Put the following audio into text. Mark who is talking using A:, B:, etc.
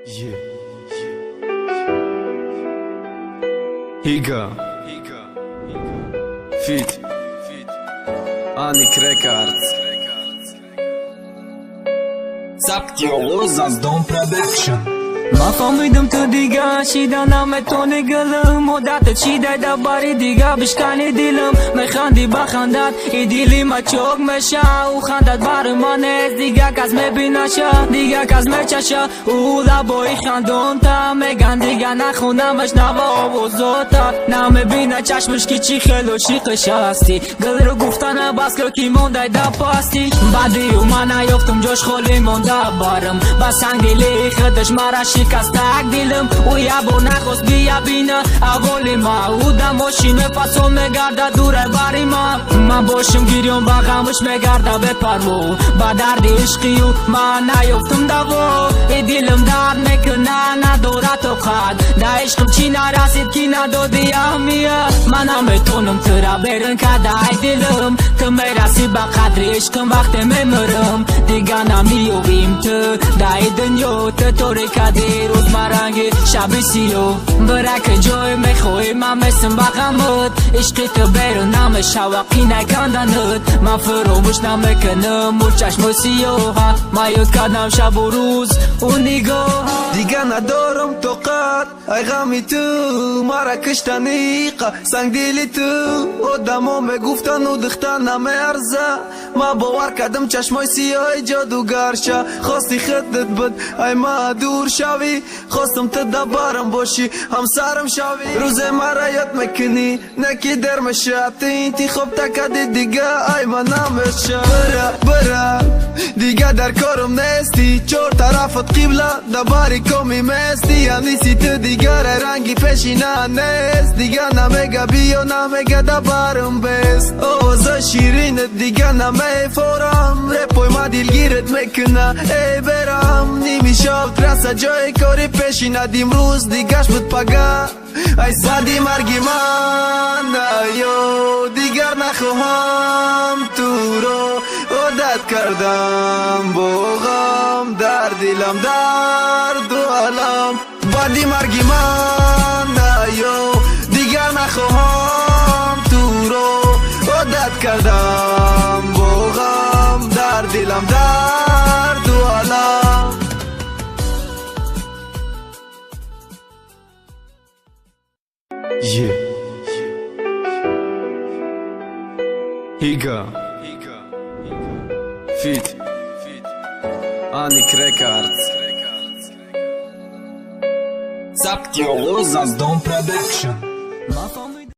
A: Yeah. Higa Fit Anik Records
B: Zaptiolozas Dom Production.
C: Ma familjëm të diga shida na me toni gëllëm Odate qidaj da bari diga bishkani dilëm Me khandi ba khandat I dili ma qok me sha U khandat barë ma nes Diga kaz me bina sha Diga kaz me qasha U dha boj khandon ta Me gan diga na khuna me shnava o zota Na me bina qash më shki qi khelo qi këshasti Gëllërë guftana bas kërki mondaj da pasti Badi u mana joftëm gjosh kholi monda barëm Basang dili khëtësh mara Shika stak dilëm U jabo na khos bia bina A voli ma U da moshin me pason me garda dure bari ma Ma boshëm girjon bagamush me garda be parmo Ba dardi ishqiu Ma na joftëm da vo I dilëm dar me këna na dora të khad Da ishqëm qina rasit kina do dhja mija Ma na me tonëm të raberën ka da I dilëm Të me rasi ba kadri ishqëm vakte me mërëm Diga na mi jo vim të Da I dënjo të tore ka Roz marangi shabisi jo Bëra këgjoj me khoj ma me së mbaka mët Ishqi të berë na me shawakina I kanda nët Ma fëro mësh na me kënë Mur qash më si jo ha Ma jo t'ka na më shaburuz Unë I go ha
A: Diga na dorëm të kat Aj gami të Mara kështa nika Sang dili të O da mo me gufta nu dëkhta na me arza Ma bo arka dëm qash moj si jo I gjodu garsha Khosti khëtët bët Aj ma dur shavi Khostëm të dabarëm boshi Hamsarëm shavi Ruze mara jot me këni Në ki der me shatin Ti khop ta ka di diga Aj ma na me sha Bëra Diga dar korëm nesti Qor tarafët kibla Dabari komi mesti Jam nisi të digare rangi peshina nes Diga na me gabio na me ga dabarëm bes O zë shirinët diga na me e foram Repoj ma dilgiret me këna e beram Nimi shoft rasa gjoj kori peshina dim rus Diga shpët paga Aj sa di margiman Ajo digar na khoham turo O dat kardam bogham Dar dilam dar dualam Badi margiman Ajo digar na khoham turo O dat kardam bogham Dar dilam dar dualam Yeah. Higa Fit Anik Records
B: Zaptiolozas Dom Production.
C: Ma familjëm